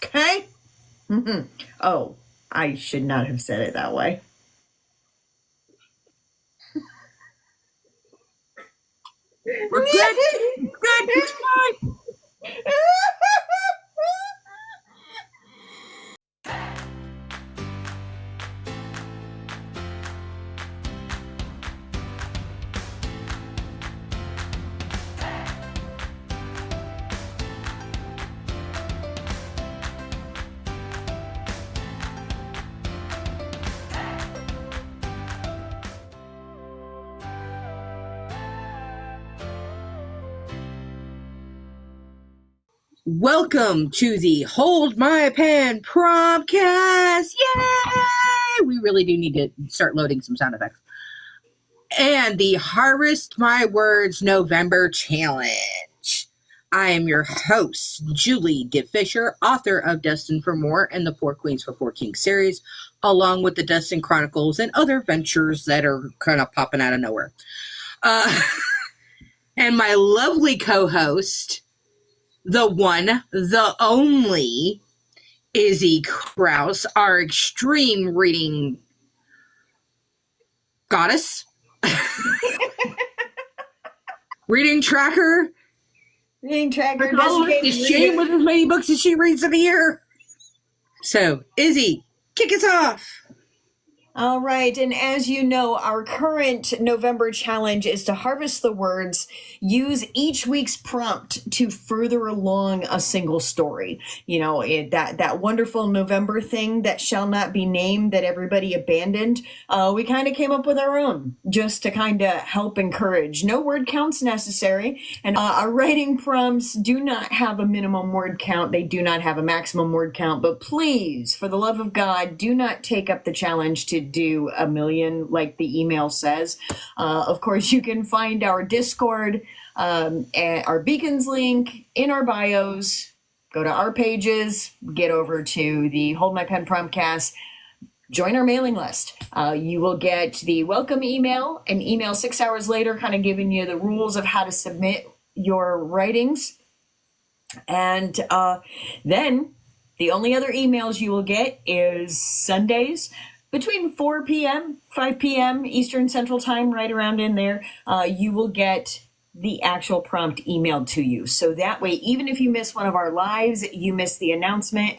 Okay? Oh, I should not have said it that way. We're good. Good. It's fine. Welcome to the Hold My Pen Promptcast. Yay! We really do need to start loading some sound effects. And the Harvest My Words November Challenge. I am your host, Julie DeFisher, author of Destined for More and the Four Queens for Four Kings series, along with the Destin Chronicles and other ventures that are kind of popping out of nowhere. And my lovely co-host, the one, the only, Izzy Krause, our extreme reading goddess, reading tracker, shame with as many books as she reads in a year. So, Izzy, kick us off. All right, and as you know, our current November challenge is to harvest the words, use each week's prompt to further along a single story. You know, that wonderful November thing that shall not be named that everybody abandoned. We kind of came up with our own just to kind of help encourage. No word counts necessary, and our writing prompts do not have a minimum word count. They do not have a maximum word count, but please, for the love of God, do not take up the challenge to do 1 million like the email says. Of course, you can find our Discord, our Beacons link in our bios. Go to our pages, get over to the Hold My Pen Promptcast, join our mailing list. You will get the welcome email, an email 6 hours later, kind of giving you the rules of how to submit your writings. And then the only other emails you will get is Sundays, between 4 p.m., 5 p.m. Eastern Central Time, right around in there, you will get the actual prompt emailed to you. So that way, even if you miss one of our lives, you miss the announcement,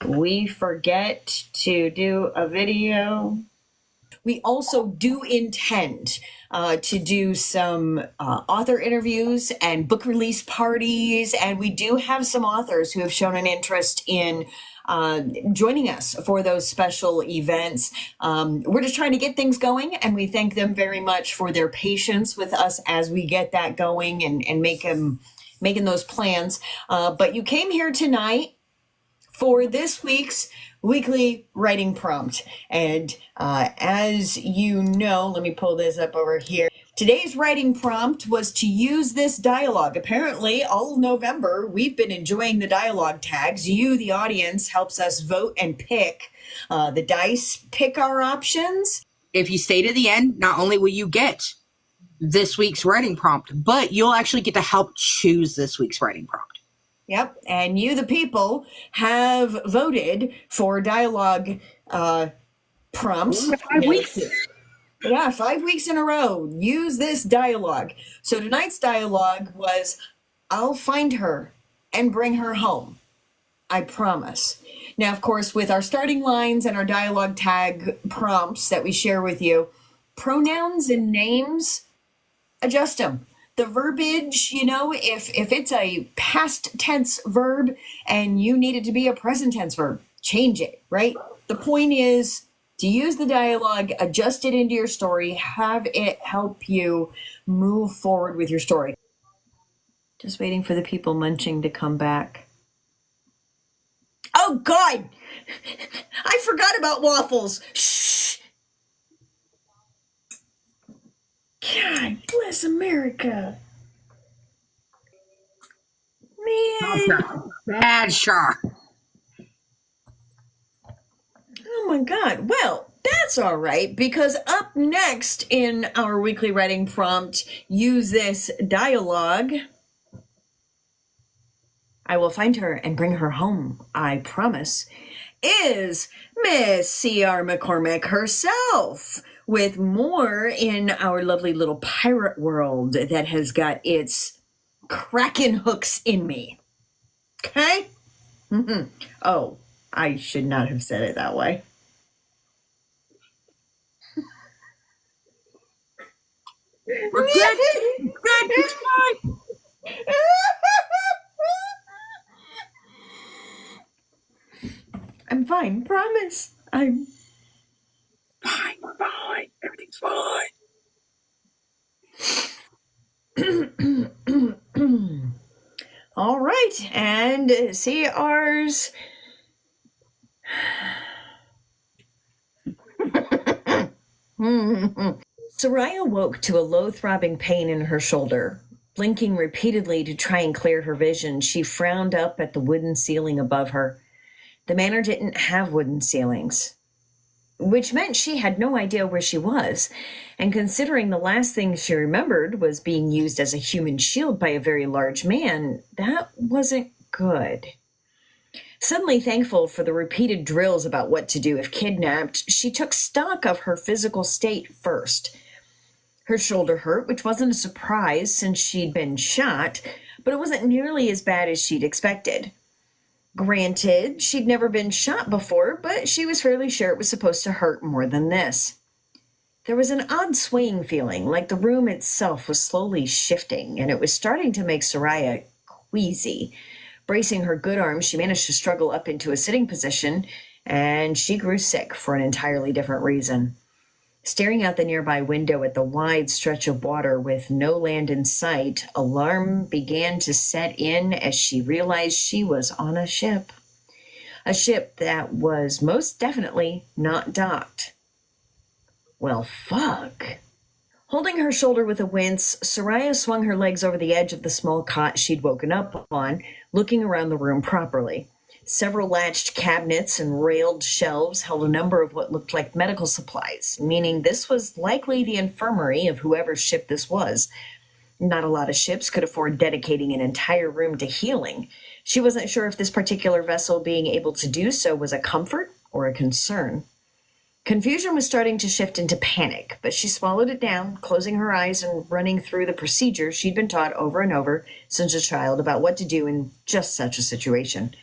we forget to do a video. We also do intend to do some author interviews and book release parties, and we do have some authors who have shown an interest in joining us for those special events. We're just trying to get things going, and we thank them very much for their patience with us as we get that going and making those plans. But you came here tonight for this week's weekly writing prompt. And as you know, let me pull this up over here. Today's writing prompt was to use this dialogue. Apparently, all November, we've been enjoying the dialogue tags. You, the audience, helps us vote and pick. The dice pick our options. If you stay to the end, not only will you get this week's writing prompt, but you'll actually get to help choose this week's writing prompt. Yep, and you, the people, have voted for dialogue prompts. 5 weeks. Yeah, 5 weeks in a row. Use this dialogue. So tonight's dialogue was, I'll find her and bring her home. I promise. Now, of course, with our starting lines and our dialogue tag prompts that we share with you, pronouns and names, adjust them. The verbiage, you know, if it's a past tense verb and you need it to be a present tense verb, change it, right? The point is to use the dialogue, adjust it into your story, have it help you move forward with your story. Just waiting for the people munching to come back. Oh, God! I forgot about waffles. Shh! God bless America. Man. Bad shot. Oh my God. Well, that's all right, because up next in our weekly writing prompt, use this dialogue. I will find her and bring her home, I promise, is Miss C.R. McCormack herself, with more in our lovely little pirate world that has got its kraken hooks in me. Okay? Oh, I should not have said it that way. We're good. Good. It's fine. I'm fine, promise. I'm Fine. We're fine. Everything's fine. all right, and CR's Soraya woke to a low throbbing pain in her shoulder. Blinking repeatedly to try and clear her vision, she frowned up at the wooden ceiling above her. The manor didn't have wooden ceilings, which meant she had no idea where she was, and considering the last thing she remembered was being used as a human shield by a very large man, that wasn't good. Suddenly thankful for the repeated drills about what to do if kidnapped, she took stock of her physical state first. Her shoulder hurt, which wasn't a surprise since she'd been shot, but it wasn't nearly as bad as she'd expected. Granted, she'd never been shot before, but she was fairly sure it was supposed to hurt more than this. There was an odd swaying feeling, like the room itself was slowly shifting, and it was starting to make Soraya queasy. Bracing her good arm, she managed to struggle up into a sitting position, and she grew sick for an entirely different reason. Staring out the nearby window at the wide stretch of water with no land in sight, alarm began to set in as she realized she was on a ship. A ship that was most definitely not docked. Well, fuck. Holding her shoulder with a wince, Soraya swung her legs over the edge of the small cot she'd woken up on, looking around the room properly. Several latched cabinets and railed shelves held a number of what looked like medical supplies, meaning this was likely the infirmary of whoever's ship this was. Not a lot of ships could afford dedicating an entire room to healing. She wasn't sure if this particular vessel being able to do so was a comfort or a concern. Confusion was starting to shift into panic, but she swallowed it down, closing her eyes and running through the procedure she'd been taught over and over since a child about what to do in just such a situation.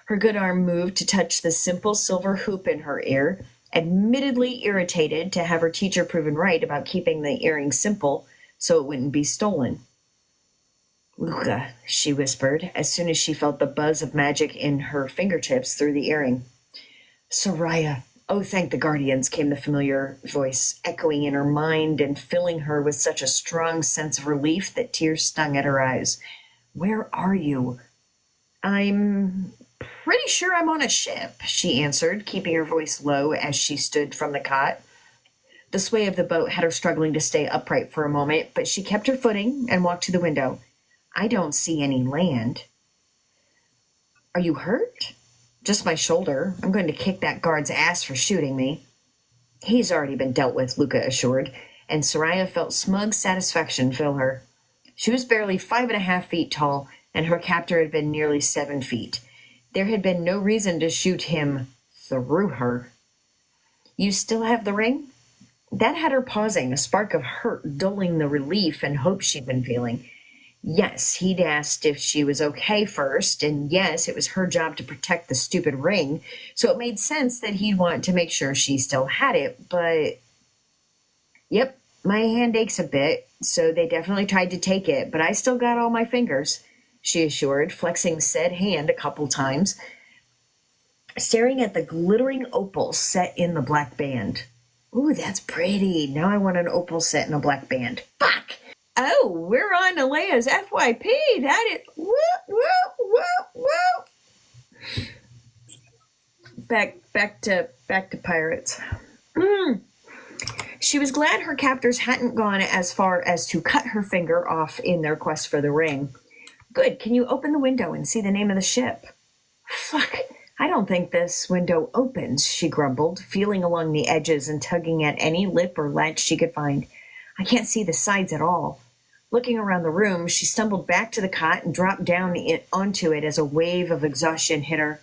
Her good arm moved to touch the simple silver hoop in her ear, admittedly irritated to have her teacher proven right about keeping the earring simple so it wouldn't be stolen. "Luca," she whispered, as soon as she felt the buzz of magic in her fingertips through the earring. "Soraya, oh, thank the guardians," came the familiar voice, echoing in her mind and filling her with such a strong sense of relief that tears stung at her eyes. "Where are you?" "I'm pretty sure I'm on a ship," she answered, keeping her voice low as she stood from the cot. The sway of the boat had her struggling to stay upright for a moment, but she kept her footing and walked to the window. "I don't see any land." "Are you hurt?" "Just my shoulder. I'm going to kick that guard's ass for shooting me." "He's already been dealt with," Luca assured, and Soraya felt smug satisfaction fill her. She was barely 5.5 feet tall, and her captor had been nearly 7 feet. There had been no reason to shoot him through her. "You still have the ring?" That had her pausing, a spark of hurt dulling the relief and hope she'd been feeling. Yes, he'd asked if she was okay first, and yes, it was her job to protect the stupid ring, so it made sense that he'd want to make sure she still had it, but... "Yep, my hand aches a bit, so they definitely tried to take it, but I still got all my fingers," she assured, flexing said hand a couple times, staring at the glittering opal set in the black band. "Ooh, that's pretty. Now I want an opal set in a black band. Fuck! Oh, we're on Alea's FYP. That is... Whoop, whoop, whoop, whoop. Back to pirates. She was glad her captors hadn't gone as far as to cut her finger off in their quest for the ring. "Good. Can you open the window and see the name of the ship?" "Fuck. I don't think this window opens," she grumbled, feeling along the edges and tugging at any lip or latch she could find. "I can't see the sides at all." Looking around the room, she stumbled back to the cot and dropped down onto it as a wave of exhaustion hit her.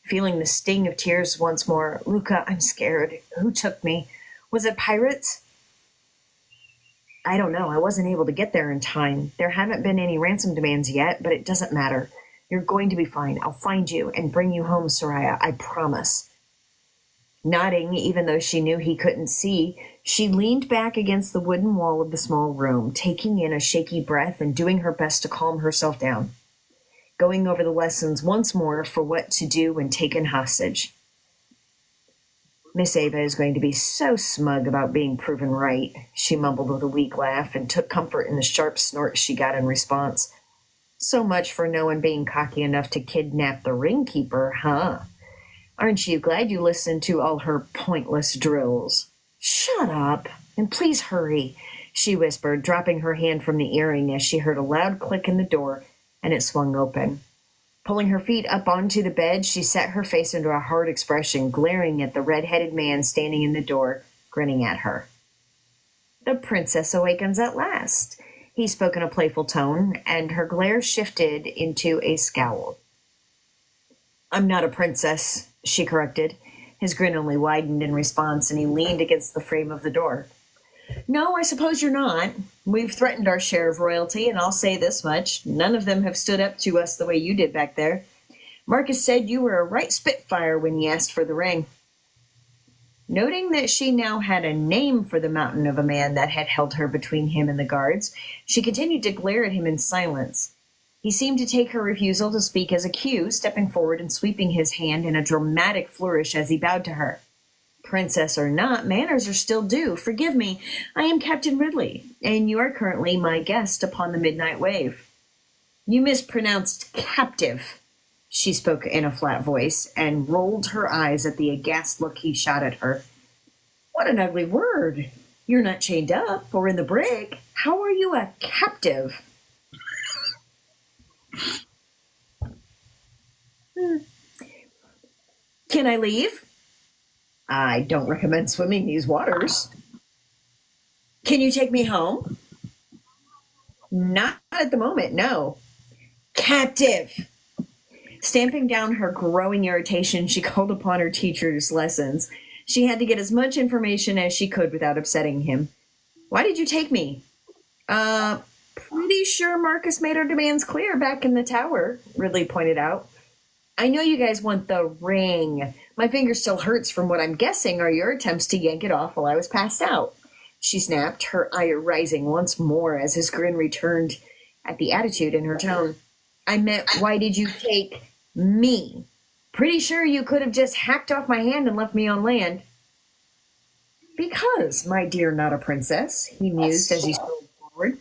Feeling the sting of tears once more, "Luca, I'm scared. Who took me? Was it pirates?" "I don't know. I wasn't able to get there in time. There haven't been any ransom demands yet, but it doesn't matter. You're going to be fine. I'll find you and bring you home, Soraya. I promise." Nodding, even though she knew he couldn't see, she leaned back against the wooden wall of the small room, taking in a shaky breath and doing her best to calm herself down. Going over the lessons once more for what to do when taken hostage. "Miss Ava is going to be so smug about being proven right," she mumbled with a weak laugh and took comfort in the sharp snorts she got in response. "So much for no one being cocky enough to kidnap the ring keeper, huh? Aren't you glad you listened to all her pointless drills?" "Shut up, and please hurry," she whispered, dropping her hand from the earring as she heard a loud click in the door, and it swung open. Pulling her feet up onto the bed, she set her face into a hard expression, glaring at the red-headed man standing in the door, grinning at her. "The princess awakens at last," he spoke in a playful tone, and her glare shifted into a scowl. "I'm not a princess," she corrected. His grin only widened in response, and he leaned against the frame of the door. "No, I suppose you're not. We've threatened our share of royalty, and I'll say this much. None of them have stood up to us the way you did back there. Marcus said you were a right spitfire when he asked for the ring." Noting that she now had a name for the mountain of a man that had held her between him and the guards, she continued to glare at him in silence. He seemed to take her refusal to speak as a cue, stepping forward and sweeping his hand in a dramatic flourish as he bowed to her. "Princess or not, manners are still due. Forgive me. I am Captain Ridley, and you are currently my guest upon the Midnight Wave." "You mispronounced captive," she spoke in a flat voice, and rolled her eyes at the aghast look he shot at her. "What an ugly word. You're not chained up or in the brig. How are you a captive?" "Can I leave?" "I don't recommend swimming these waters." "Can you take me home?" "Not at the moment, no." "Captive!" Stamping down her growing irritation, she called upon her teacher's lessons. She had to get as much information as she could without upsetting him. "Why did you take me?" Pretty sure Marcus made our demands clear back in the tower," Ridley pointed out. "I know you guys want the ring. My finger still hurts from what I'm guessing are your attempts to yank it off while I was passed out," she snapped, her ire rising once more as his grin returned at the attitude in her tone. "I meant, why did you take me? Pretty sure you could have just hacked off my hand and left me on land." "Because, my dear not a princess," he mused as he strolled forward,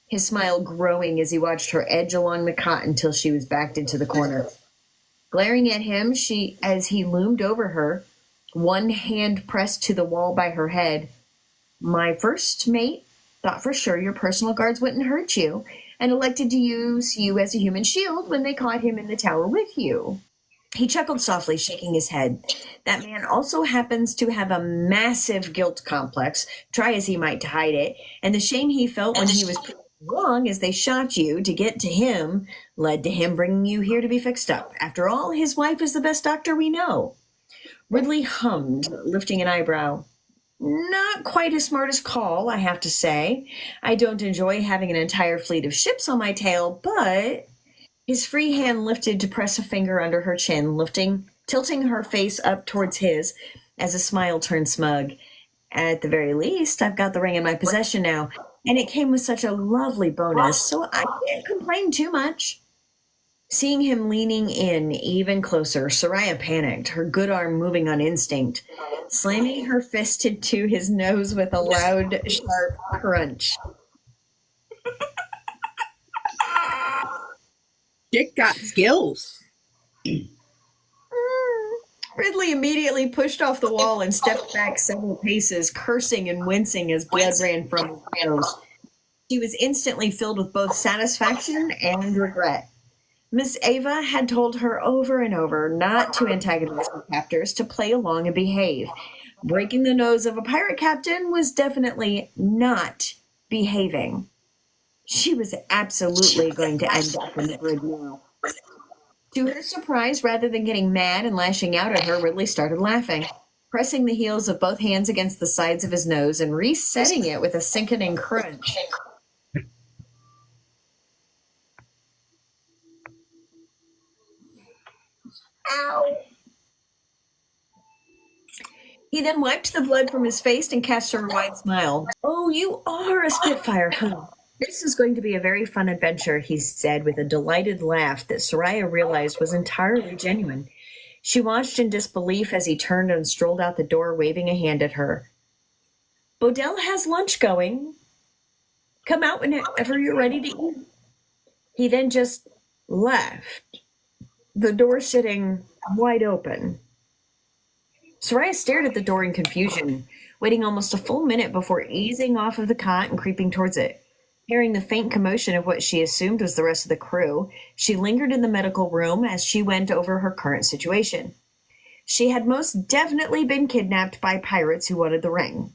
his smile growing as he watched her edge along the cot until she was backed into the corner. Glaring at him, as he loomed over her, one hand pressed to the wall by her head. "My first mate thought for sure your personal guards wouldn't hurt you, and elected to use you as a human shield when they caught him in the tower with you." He chuckled softly, shaking his head. That man also happens to have a massive guilt complex, try as he might to hide it, and the shame he felt when he was wrong as they shot you to get to him led to him bringing you here to be fixed up. After all, his wife is the best doctor we know. Ridley hummed, lifting an eyebrow. "Not quite his smartest call, I have to say. I don't enjoy having an entire fleet of ships on my tail, but..." His free hand lifted to press a finger under her chin, tilting her face up towards his as a smile turned smug. "At the very least, I've got the ring in my possession now, and it came with such a lovely bonus, so I can't complain too much." Seeing him leaning in even closer, Soraya panicked, her good arm moving on instinct, slamming her fist into his nose with a loud, sharp crunch. Chick got skills. Ridley immediately pushed off the wall and stepped back several paces, cursing and wincing as blood ran from his nose. She was instantly filled with both satisfaction and regret. Miss Ava had told her over and over not to antagonize her captors, to play along and behave. Breaking the nose of a pirate captain was definitely not behaving. She was absolutely going to end up in the grid now. To her surprise, rather than getting mad and lashing out at her, Ridley started laughing, pressing the heels of both hands against the sides of his nose and resetting it with a sickening crunch. Ow! He then wiped the blood from his face and cast her a wide smile. Oh, you are a Spitfire, huh? This is going to be a very fun adventure, he said with a delighted laugh that Soraya realized was entirely genuine. She watched in disbelief as he turned and strolled out the door, waving a hand at her. Bodell has lunch going. Come out whenever you're ready to eat. He then just left, the door sitting wide open. Soraya stared at the door in confusion, waiting almost a full minute before easing off of the cot and creeping towards it. Hearing the faint commotion of what she assumed was the rest of the crew, she lingered in the medical room as she went over her current situation. She had most definitely been kidnapped by pirates who wanted the ring.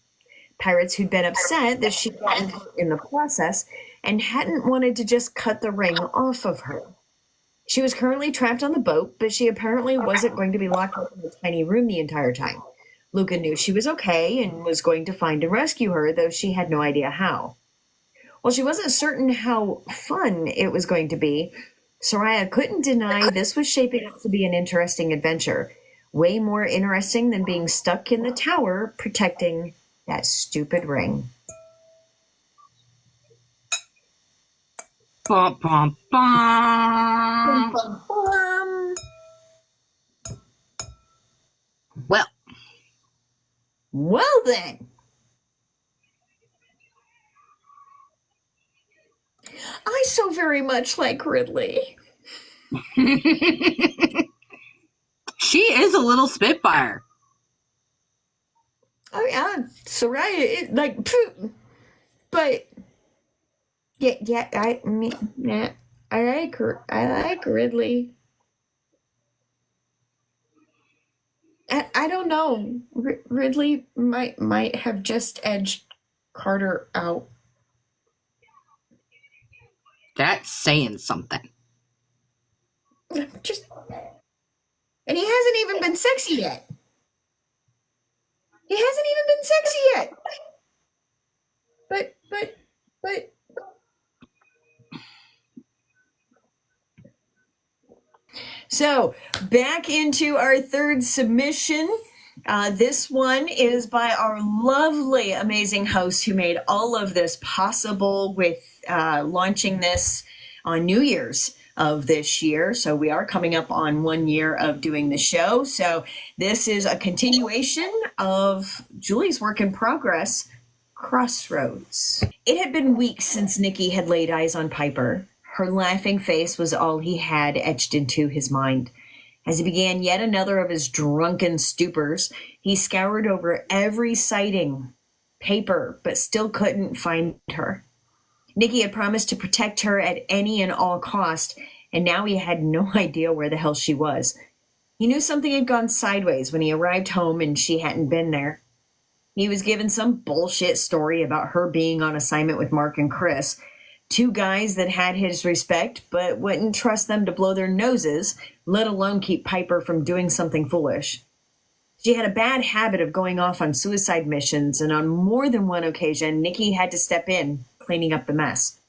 Pirates who'd been upset that she'd gotten hurt in the process and hadn't wanted to just cut the ring off of her. She was currently trapped on the boat, but she apparently wasn't going to be locked up in a tiny room the entire time. Luca knew she was okay and was going to find and rescue her, though she had no idea how. While she wasn't certain how fun it was going to be, Soraya couldn't deny this was shaping up to be an interesting adventure. Way more interesting than being stuck in the tower protecting that stupid ring. Bum, bum, bum. Bum, bum, bum. Well then. I so very much like Ridley. She is a little Spitfire. Oh yeah, Soraya, but yeah, I like her. I like Ridley. I don't know. Ridley might have just edged Carter out. That's saying something. Just, and he hasn't even been sexy yet. He hasn't even been sexy yet. But. So, back into our third submission. This one is by our lovely, amazing host who made all of this possible with launching this on New Year's of this year. So we are coming up on 1 year of doing the show. So this is a continuation of Julie's work in progress, Crossroads. It had been weeks since Nikki had laid eyes on Piper. Her laughing face was all he had etched into his mind. As he began yet another of his drunken stupors, he scoured over every sighting, paper, but still couldn't find her. Nikki had promised to protect her at any and all cost, and now he had no idea where the hell she was. He knew something had gone sideways when he arrived home and she hadn't been there. He was given some bullshit story about her being on assignment with Mark and Chris, two guys that had his respect but wouldn't trust them to blow their noses, let alone keep Piper from doing something foolish. She had a bad habit of going off on suicide missions, and on more than one occasion, Nikki had to step in, cleaning up the mess.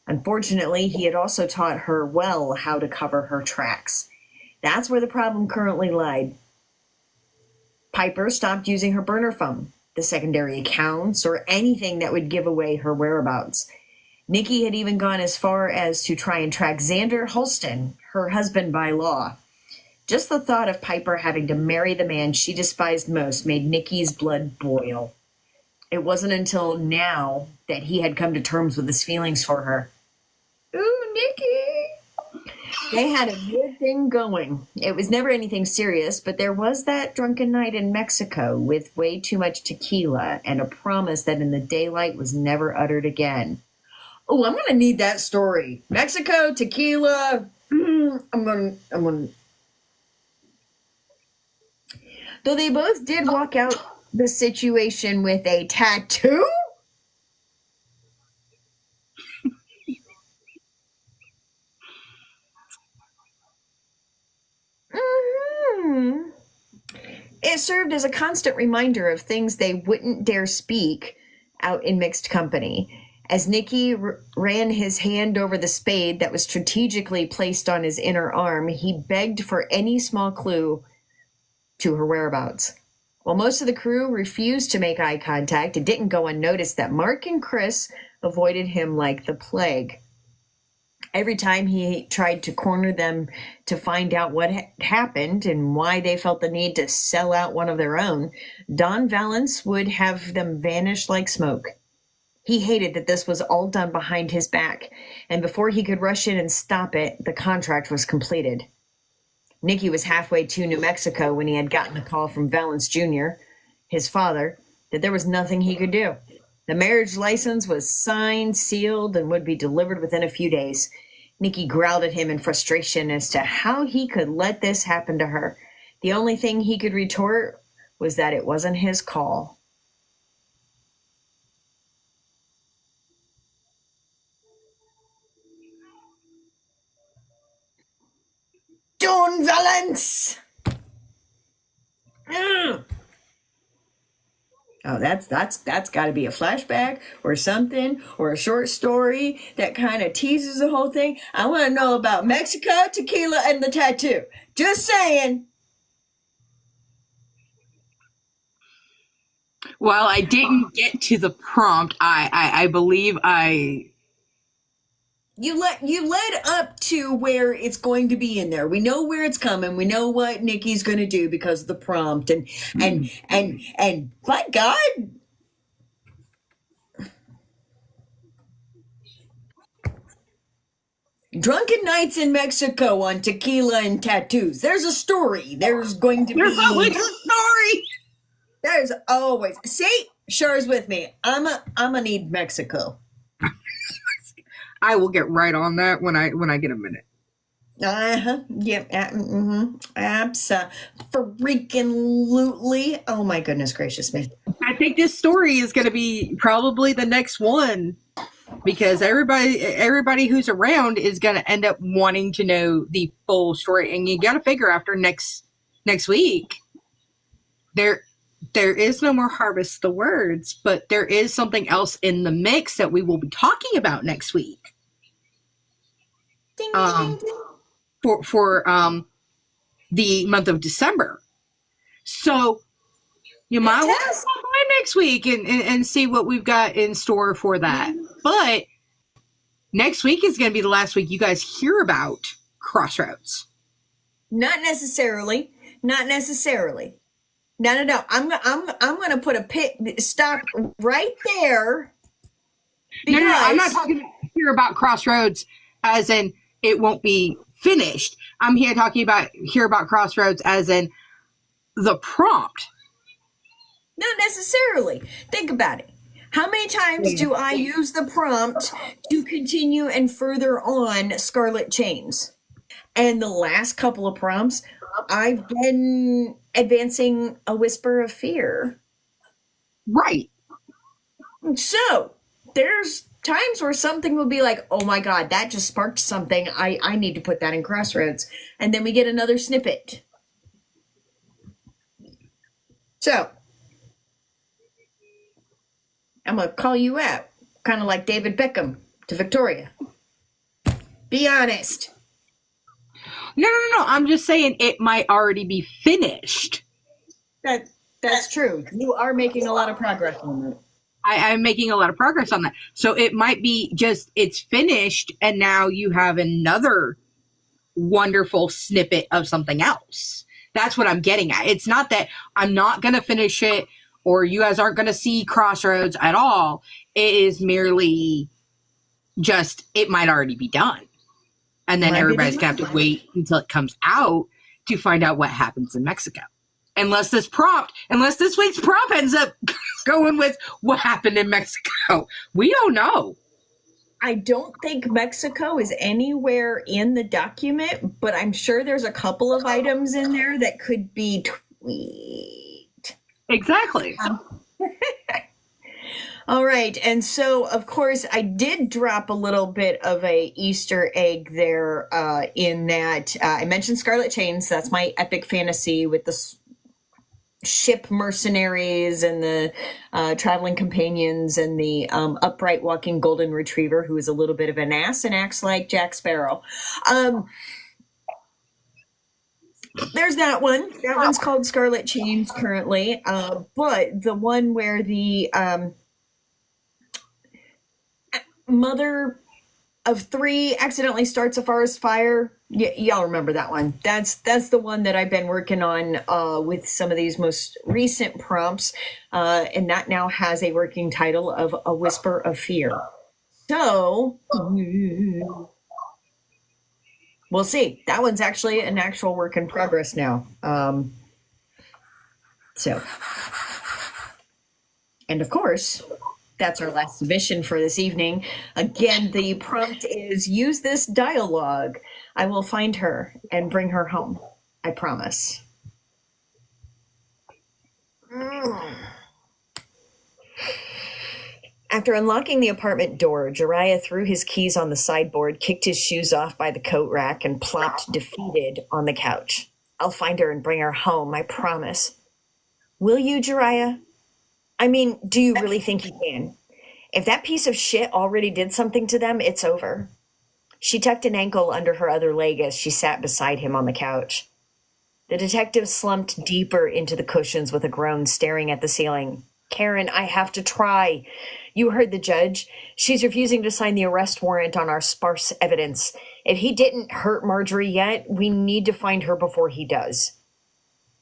Unfortunately, he had also taught her well how to cover her tracks. That's where the problem currently lied. Piper stopped using her burner phone, the secondary accounts, or anything that would give away her whereabouts. Nikki had even gone as far as to try and track Xander Holston, her husband by law. Just the thought of Piper having to marry the man she despised most made Nikki's blood boil. It wasn't until now that he had come to terms with his feelings for her. Ooh, Nikki! They had a good thing going. It was never anything serious, but there was that drunken night in Mexico with way too much tequila and a promise that in the daylight was never uttered again. Oh, I'm going to need that story. Mexico, tequila. I'm going to. Though they both did walk out the situation with a tattoo. it served as a constant reminder of things they wouldn't dare speak out in mixed company. As Nicky ran his hand over the spade that was strategically placed on his inner arm, he begged for any small clue to her whereabouts. While most of the crew refused to make eye contact, it didn't go unnoticed that Mark and Chris avoided him like the plague. Every time he tried to corner them to find out what happened and why they felt the need to sell out one of their own, Don Valance would have them vanish like smoke. He hated that this was all done behind his back, and before he could rush in and stop it, the contract was completed. Nicky was halfway to New Mexico when he had gotten a call from Valance Jr., his father, that there was nothing he could do. The marriage license was signed, sealed, and would be delivered within a few days. Nicky growled at him in frustration as to how he could let this happen to her. The only thing he could retort was that it wasn't his call. Don Valance! Oh, that's got to be a flashback or something, or a short story that kind of teases the whole thing. I want to know about Mexico, tequila, and the tattoo. Just saying. Well, I didn't get to the prompt. I believe You led up to where it's going to be in there. We know where it's coming. We know what Nicky's going to do because of the prompt, and by God, drunken nights in Mexico on tequila and tattoos. There's a story. There's going to be. There's always a story. There's always. See, Char's with me. I'ma need Mexico. I will get right on that when I get a minute. Yeah. Abso-freaking-lutely. Oh my goodness gracious me. I think this story is going to be probably the next one, because everybody who's around is going to end up wanting to know the full story, and you got to figure after next week there is no more Harvest the Words, but there is something else in the mix that we will be talking about next week. Ding, ding, ding. For the month of December. So you might want to stop by next week and see what we've got in store for that. But next week is going to be the last week you guys hear about Crossroads. Not necessarily. No. I'm going to put a stop right there. No, I'm not talking here about Crossroads as in it won't be finished. I'm here talking about Crossroads as in the prompt. Not necessarily. Think about it. How many times do I use the prompt to continue and further on Scarlet Chains? And the last couple of prompts, I've been advancing A Whisper of Fear. Right. So there's times where something will be like, oh my God, that just sparked something. I need to put that in Crossroads. And then we get another snippet. So I'm going to call you out, kind of like David Beckham to Victoria. Be honest. No. I'm just saying it might already be finished. That's true. You are making a lot of progress on it. I'm making a lot of progress on that. So it might be just it's finished and now you have another wonderful snippet of something else. That's what I'm getting at. It's not that I'm not going to finish it or you guys aren't going to see Crossroads at all. It is merely just it might already be done. And then everybody's going to have to wait until it comes out to find out what happens in Mexico. Unless this week's prompt ends up going with what happened in Mexico. We don't know. I don't think Mexico is anywhere in the document, but I'm sure there's a couple of items in there that could be tweaked. Exactly. All right. And so, of course, I did drop a little bit of a Easter egg there in that I mentioned Scarlet Chains. That's my epic fantasy with the ship mercenaries and the traveling companions and the upright walking golden retriever who is a little bit of an ass and acts like Jack Sparrow. There's that one. That one's called Scarlet Chains currently. But the one where the mother of 3 accidentally starts a forest fire. Y'all remember that one. That's the one that I've been working on with some of these most recent prompts. And that now has a working title of A Whisper of Fear. So we'll see. That one's actually an actual work in progress now. And of course, that's our last submission for this evening. Again, the prompt is use this dialogue. I will find her and bring her home. I promise. After unlocking the apartment door, Jiraiya threw his keys on the sideboard, kicked his shoes off by the coat rack, and plopped defeated on the couch. I'll find her and bring her home, I promise. Will you, Jiraiya? I mean, do you really think you can? If that piece of shit already did something to them, it's over. She tucked an ankle under her other leg as she sat beside him on the couch. The detective slumped deeper into the cushions with a groan, staring at the ceiling. Karen, I have to try. You heard the judge. She's refusing to sign the arrest warrant on our sparse evidence. If he didn't hurt Marjorie yet, we need to find her before he does.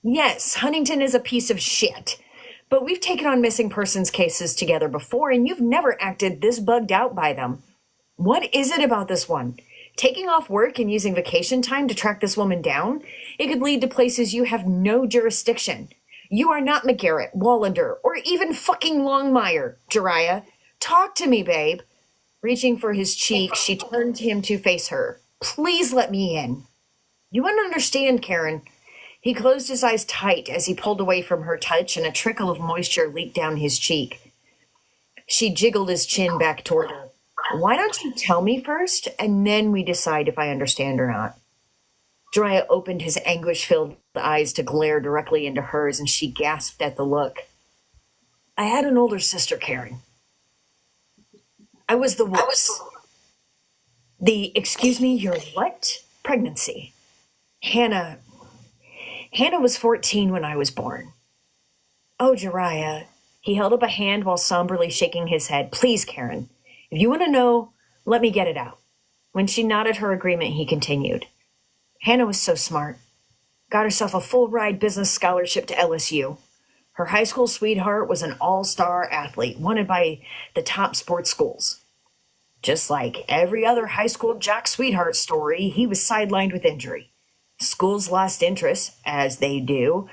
Yes, Huntington is a piece of shit. But we've taken on missing persons cases together before, and you've never acted this bugged out by them. What is it about this one? Taking off work and using vacation time to track this woman down? It could lead to places you have no jurisdiction. You are not McGarrett, Wallander, or even fucking Longmire, Jiraiya. Talk to me, babe. Reaching for his cheek, she turned him to face her. Please let me in. You wouldn't understand, Karen. He closed his eyes tight as he pulled away from her touch, and a trickle of moisture leaked down his cheek. She jiggled his chin back toward her. Why don't you tell me first, and then we decide if I understand or not? Jiraiya opened his anguish-filled eyes to glare directly into hers, and she gasped at the look. I had an older sister, Karen. I was the wuss. Excuse me, your what? Pregnancy. Hannah was 14 when I was born. Oh, Jiraiya. He held up a hand while somberly shaking his head. Please, Karen. If you want to know, let me get it out. When she nodded her agreement, he continued. Hannah was so smart. Got herself a full-ride business scholarship to LSU. Her high school sweetheart was an all-star athlete, wanted by the top sports schools. Just like every other high school jock sweetheart story, he was sidelined with injury. Schools lost interest, as they do,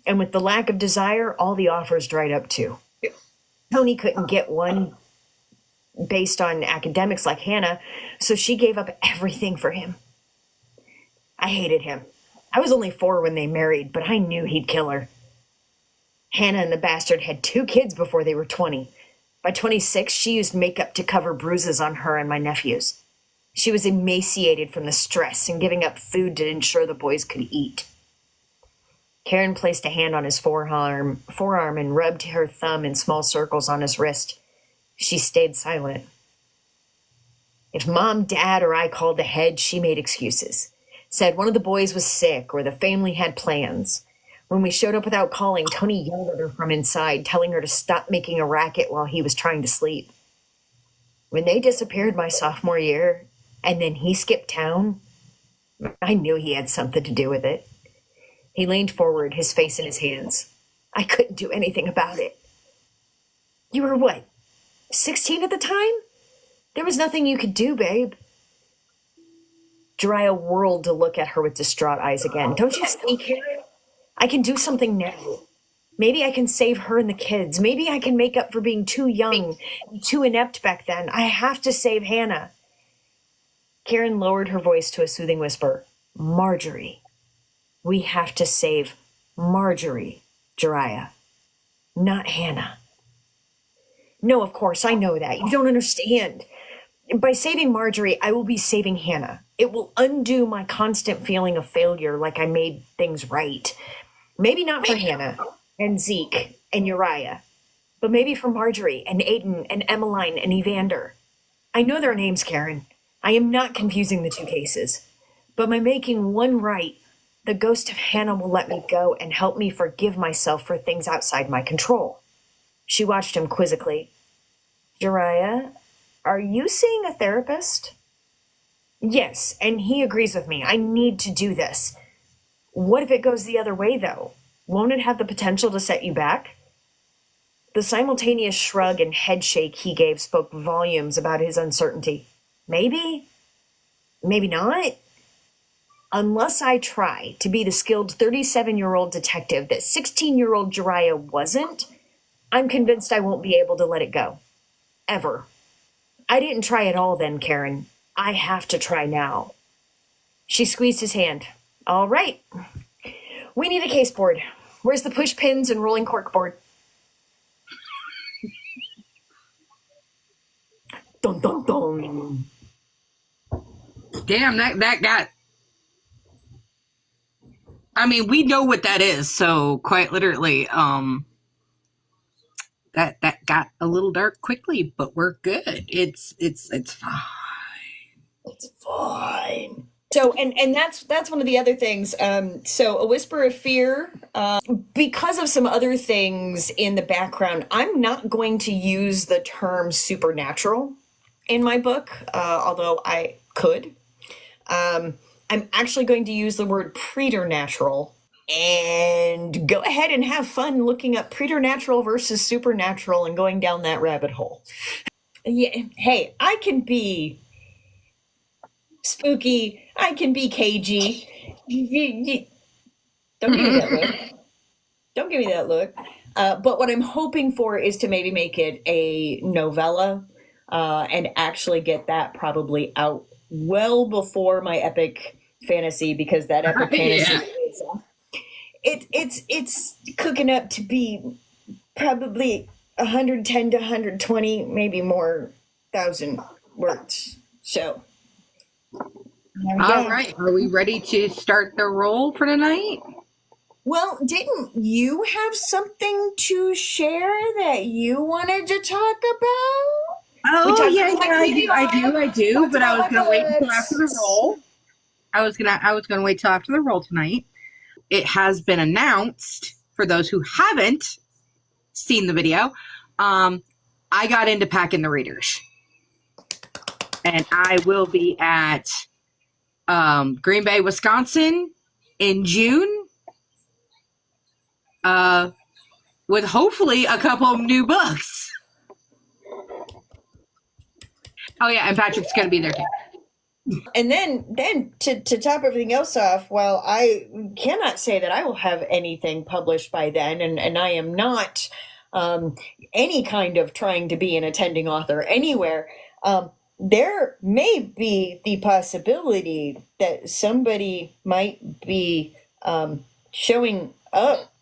and with the lack of desire, all the offers dried up too. Tony couldn't get one based on academics like Hannah, so she gave up everything for him. I hated him. I was only 4 when they married, but I knew he'd kill her. Hannah and the bastard had 2 kids before they were 20. By 26, she used makeup to cover bruises on her and my nephews. She was emaciated from the stress and giving up food to ensure the boys could eat. Karen placed a hand on his forearm and rubbed her thumb in small circles on his wrist. She stayed silent. If Mom, Dad, or I called ahead, she made excuses. Said one of the boys was sick or the family had plans. When we showed up without calling, Tony yelled at her from inside, telling her to stop making a racket while he was trying to sleep. When they disappeared my sophomore year, and then he skipped town, I knew he had something to do with it. He leaned forward, his face in his hands. I couldn't do anything about it. You were what, 16 at the time? There was nothing you could do, babe. Jiraiya whirled to look at her with distraught eyes again. Don't you see, Karen? I can do something now. Maybe I can save her and the kids. Maybe I can make up for being too young and too inept back then. I have to save Hannah. Karen lowered her voice to a soothing whisper. Marjorie. We have to save Marjorie, Jiraiya. Not Hannah. No, of course, I know that. You don't understand. By saving Marjorie, I will be saving Hannah. It will undo my constant feeling of failure, like I made things right. Maybe not for Hannah and Zeke and Uriah, but maybe for Marjorie and Aiden and Emmeline and Evander. I know their names, Karen. I am not confusing the two cases. But by making one right, the ghost of Hannah will let me go and help me forgive myself for things outside my control. She watched him quizzically. Uriah, are you seeing a therapist? Yes, and he agrees with me. I need to do this. What if it goes the other way, though? Won't it have the potential to set you back? The simultaneous shrug and headshake he gave spoke volumes about his uncertainty. Maybe? Maybe not? Unless I try to be the skilled 37-year-old detective that 16-year-old Uriah wasn't, I'm convinced I won't be able to let it go. Ever. I didn't try at all then, Karen. I have to try now. She squeezed his hand. All right. We need a case board. Where's the push pins and rolling cork board? Dun, dun, dun. Damn, that got... I mean, we know what that is, so quite literally, that got a little dark quickly, but we're good. It's fine. It's fine. So, and that's one of the other things. So A Whisper of Fear, because of some other things in the background, I'm not going to use the term supernatural in my book, although I could. I'm actually going to use the word preternatural, and go ahead and have fun looking up preternatural versus supernatural and going down that rabbit hole. Yeah, hey, I can be spooky. I can be cagey. Don't give me that look. Don't give me that look. But what I'm hoping for is to maybe make it a novella and actually get that probably out well before my epic fantasy, because that epic fantasy is it's cooking up to be probably 110 to 120, maybe more, thousand words. So. All right. Are we ready to start the roll for tonight? Well, didn't you have something to share that you wanted to talk about? Oh, yeah, I do. But I was going to wait until after the roll. I was gonna wait till after the roll tonight. It has been announced, for those who haven't seen the video, I got into packing the readers. And I will be at Green Bay, Wisconsin in June with hopefully a couple of new books. Oh, yeah, and Patrick's going to be there too. And then to top everything else off, while I cannot say that I will have anything published by then, and I am not any kind of trying to be an attending author anywhere, there may be the possibility that somebody might be showing up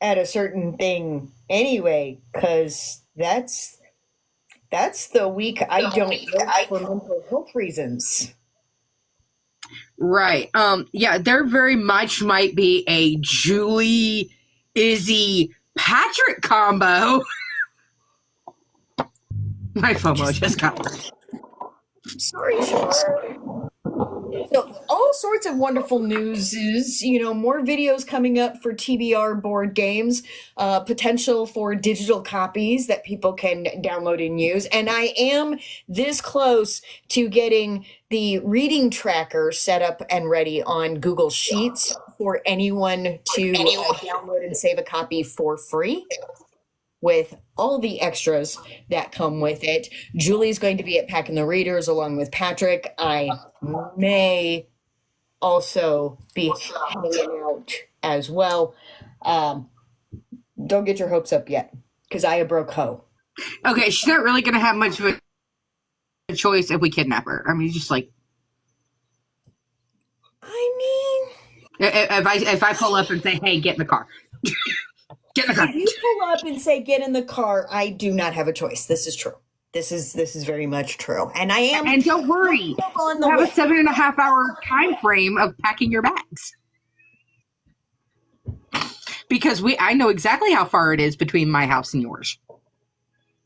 at a certain thing anyway, because that's the week I don't work for mental health reasons. Right. Yeah, there very much might be a Julie, Izzy, Patrick combo. My FOMO just got worse. Sorry, sure. So all sorts of wonderful news is, more videos coming up for TBR board games, potential for digital copies that people can download and use. And I am this close to getting the reading tracker set up and ready on Google Sheets for anyone to download and save a copy for free, with all the extras that come with it. Julie's going to be at Packing the Readers along with Patrick. I may also be hanging out as well. Don't get your hopes up yet, because I broke hoe. Okay, she's not really going to have much of a choice if we kidnap her. I mean, just like... If I pull up and say, hey, get in the car. Get in the car. If you pull up and say, get in the car, I do not have a choice. This is true. This is very much true. And I am. And don't worry. You have a 7.5 hour time frame of packing your bags. because I know exactly how far it is between my house and yours.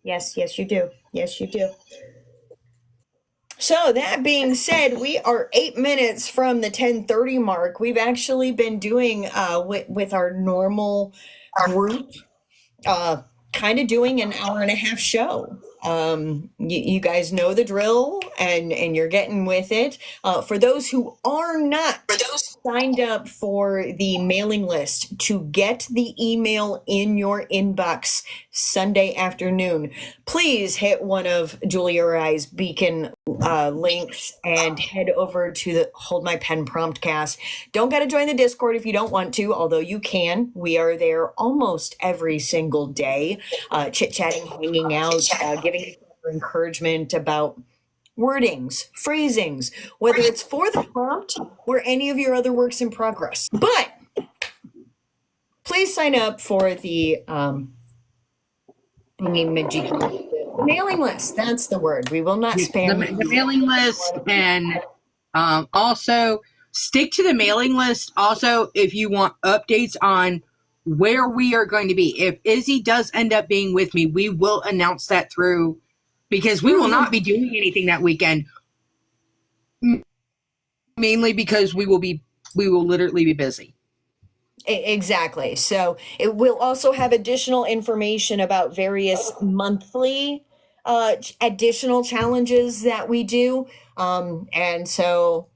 Yes, you do. Yes, you do. So that being said, we are 8 minutes from the 10:30 mark. We've actually been doing with our normal group, kind of doing an hour and a half show. You guys know the drill, and you're getting with it. For those who are not signed up for the mailing list, to get the email in your inbox Sunday afternoon, please hit one of Julia or I's beacon links and head over to the Hold My Pen Promptcast. Don't got to join the Discord if you don't want to, although you can. We are there almost every single day, chit-chatting, hanging out, giving each other encouragement about wordings, phrasings, whether it's for the prompt or any of your other works in progress. But please sign up for the mailing list. That's the word. We will not spam the mailing list, and also stick to the mailing list. Also, if you want updates on where we are going to be, if Izzy does end up being with me, we will announce that through, because we will not be doing anything that weekend, mainly because we will literally be busy. Exactly. So it will also have additional information about various monthly additional challenges that we do. And so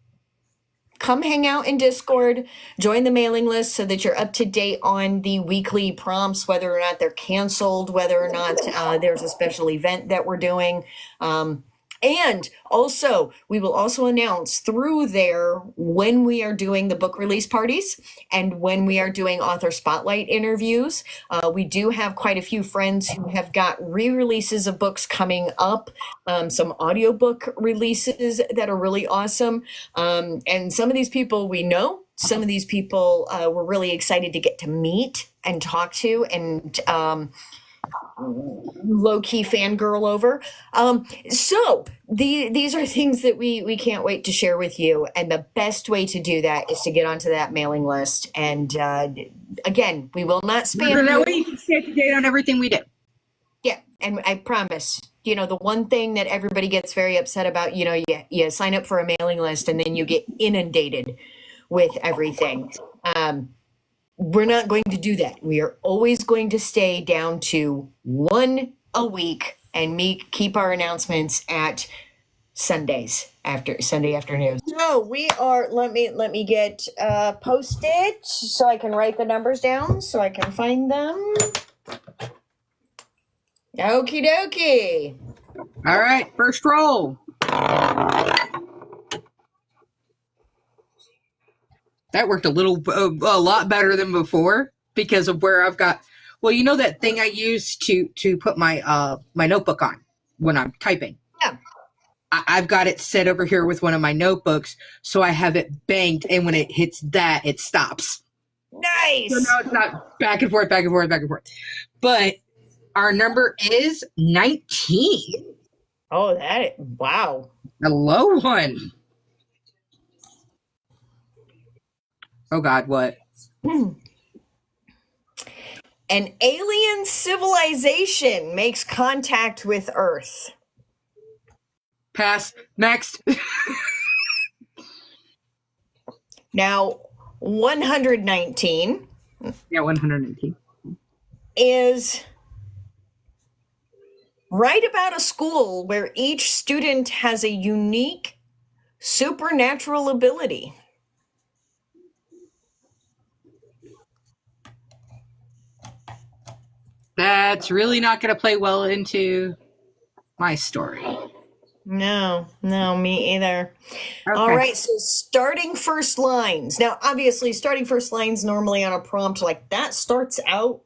come hang out in Discord, join the mailing list so that you're up to date on the weekly prompts, whether or not they're canceled, whether or not there's a special event that we're doing. And also, we will also announce through there when we are doing the book release parties and when we are doing author spotlight interviews. We do have quite a few friends who have got re-releases of books coming up, some audiobook releases that are really awesome. And some of these people we know, some of these people we're really excited to get to meet and talk to, and low-key fangirl over. So these are things that we can't wait to share with you. And the best way to do that is to get onto that mailing list. And again, we will not spam That way you can stay up to date on everything we do. Yeah, and I promise, the one thing that everybody gets very upset about, you sign up for a mailing list and then you get inundated with everything. We're not going to do that. We are always going to stay down to one a week and keep our announcements at Sunday afternoons. So we are, let me get posted so I can write the numbers down so I can find them. Okie dokie. All right, first roll. That worked a lot better than before because of where I've got. Well, you know that thing I use to put my my notebook on when I'm typing. Yeah. I've got it set over here with one of my notebooks, so I have it banked, and when it hits that, it stops. Nice. So now it's not back and forth, back and forth, back and forth. But our number is 19. Oh, wow. A low one. Oh, God, what? An alien civilization makes contact with Earth. Pass. Next. Now, 119. Yeah, 119. Is write about a school where each student has a unique supernatural ability. That's really not going to play well into my story. No, me either. Okay. All right, so starting first lines. Now, obviously, starting first lines normally on a prompt like that starts out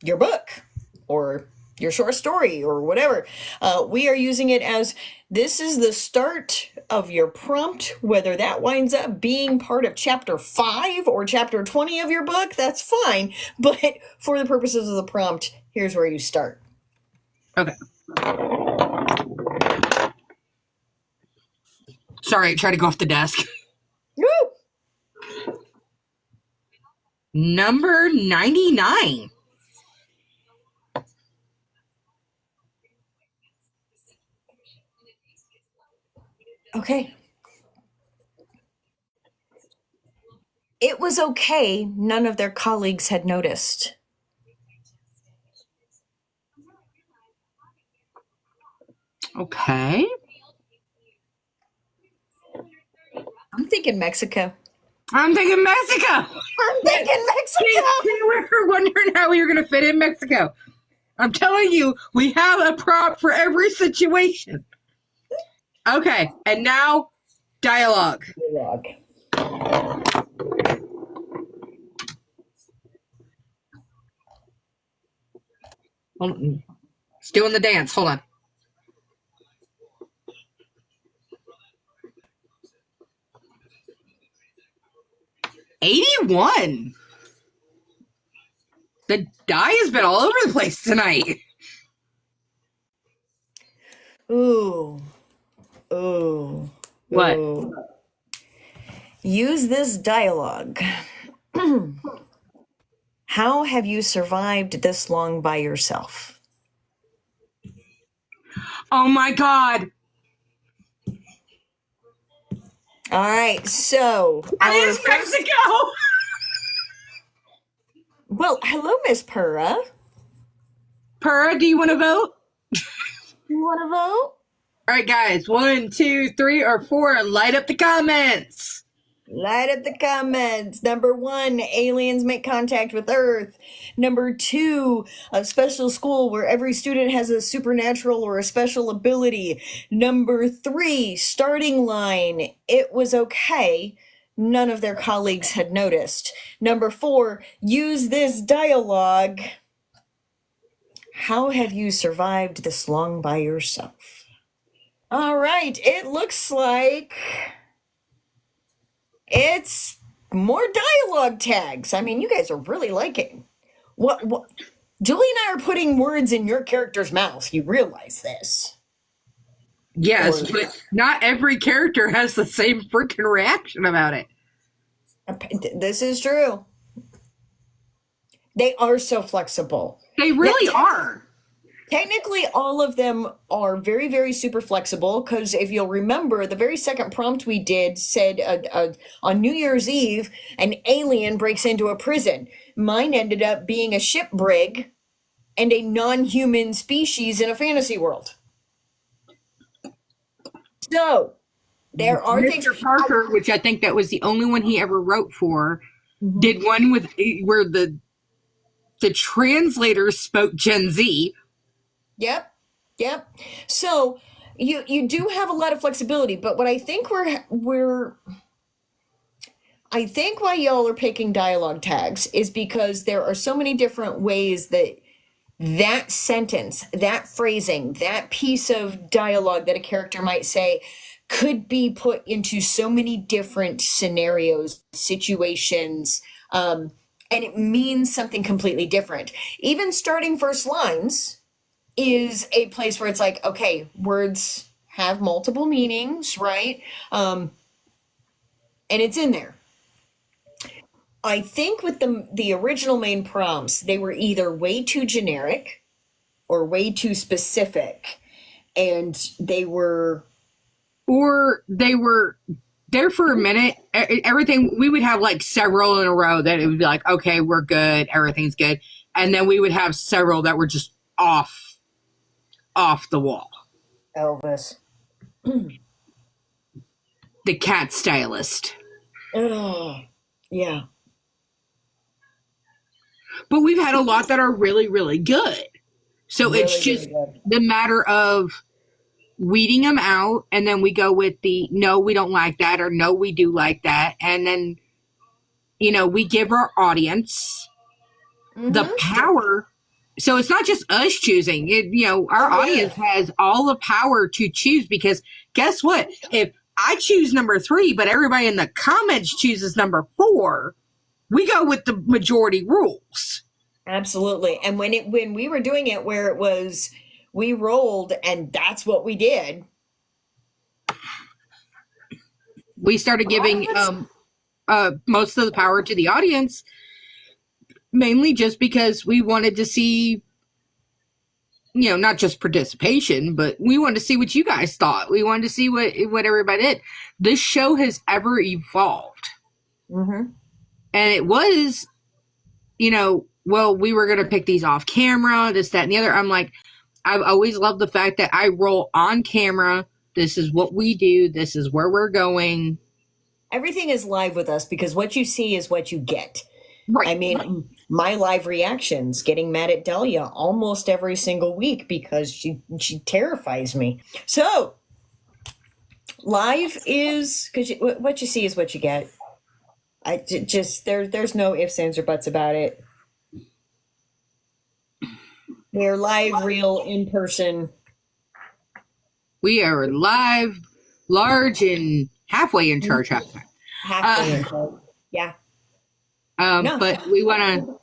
your book or your short story or whatever. We are using it as this is the start of your prompt, whether that winds up being part of chapter 5 or chapter 20 of your book, that's fine. But for the purposes of the prompt, here's where you start. Okay. Sorry, try to go off the desk. Woo! Number 99. Okay. It was okay. None of their colleagues had noticed. Okay. I'm thinking Mexico. I'm thinking Mexico. I'm thinking Mexico. We were wondering how we were going to fit in Mexico. I'm telling you, we have a prop for every situation. Okay, and now dialogue. It's doing the dance. Hold on. $81. The die has been all over the place tonight. Ooh. Ooh. What? Ooh. Use this dialogue. How have you survived this long by yourself? Oh my God. All right, so That is Mexico. Well, hello, Miss Purra. Purra, do you want to vote? You want to vote? All right, guys. 1, 2, 3, or 4. Light up the comments. Light up the comments. Number 1, aliens make contact with Earth. Number 2, a special school where every student has a supernatural or a special ability. Number 3, starting line. It was okay. None of their colleagues had noticed. Number 4, use this dialogue. How have you survived this long by yourself? All right, it looks like it's more dialogue tags. I mean, you guys are really liking what Julie and I are putting words in your character's mouth. You realize this? Yes, but not every character has the same freaking reaction about it. This is true. They are so flexible. They really are. Technically, all of them are very, very super flexible because if you'll remember, the very second prompt we did said on New Year's Eve, an alien breaks into a prison. Mine ended up being a ship brig and a non-human species in a fantasy world. So, there are things... Mr. Parker, which I think that was the only one he ever wrote for, did one with where the translators spoke Gen Z. Yep. So you do have a lot of flexibility, but what I think I think why y'all are picking dialogue tags is because there are so many different ways that sentence, that phrasing, that piece of dialogue that a character might say could be put into so many different scenarios, situations, and it means something completely different. Even starting first lines is a place where it's like, okay, words have multiple meanings, right? And it's in there. I think with the original main prompts, they were either way too generic or way too specific. And they were there for a minute. Everything, we would have like several in a row that it would be like, okay, we're good, everything's good. And then we would have several that were just off the wall. Elvis. The cat stylist. Oh, yeah. But we've had a lot that are really, really good. So really, it's just really the matter of weeding them out, and then we go with the no, we don't like that, or no, we do like that. And then, we give our audience the power. So it's not just us choosing. Our audience has all the power to choose, because guess what? If I choose number 3, but everybody in the comments chooses number 4, we go with the majority rules. Absolutely. And when we were doing it where it was, we rolled and that's what we did. We started giving most of the power to the audience. mainly just because we wanted to see, not just participation, but we wanted to see what you guys thought. We wanted to see what everybody did. This show has ever evolved. Mm-hmm. And it was, well, we were going to pick these off camera, this, that, and the other. I'm like, I've always loved the fact that I roll on camera. This is what we do. This is where we're going. Everything is live with us because what you see is what you get. Right. I mean, my live reactions, getting mad at Delia almost every single week because she terrifies me. So, live is, because what you see is what you get. There's no ifs, ands, or buts about it. We're live, real, in person. We are live, large, and halfway in church. Halfway in church. Yeah. No. But we want to...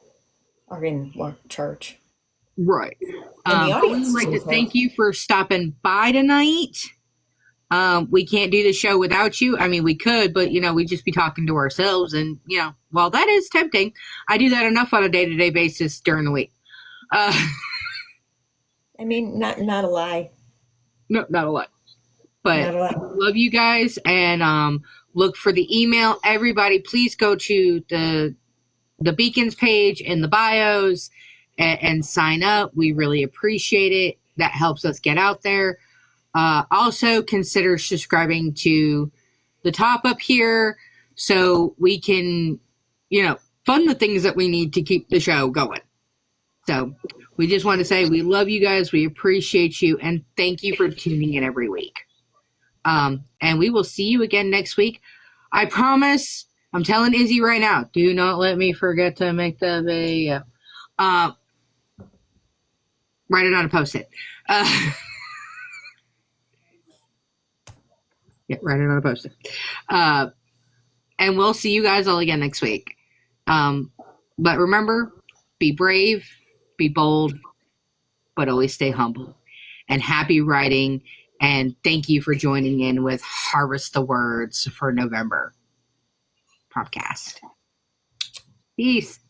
Are in church. Right. And the audience we'd like to thank you for stopping by tonight. We can't do the show without you. I mean, we could, but, we'd just be talking to ourselves. And, while that is tempting, I do that enough on a day-to-day basis during the week. I mean, not a lie. No, not a lot. But love you guys, and look for the email. Everybody, please go to the Beacons page in the bios and sign up. We really appreciate it. That helps us get out there. Also, consider subscribing to the top up here so we can, fund the things that we need to keep the show going. So we just want to say we love you guys. We appreciate you. And thank you for tuning in every week. And we will see you again next week. I promise. I'm telling Izzy right now, do not let me forget to make the video. Write it on a post-it. Yeah, write it on a post-it. And we'll see you guys all again next week. But remember, be brave, be bold, but always stay humble. And happy writing. And thank you for joining in with Harvest the Words for November Promptcast. Peace.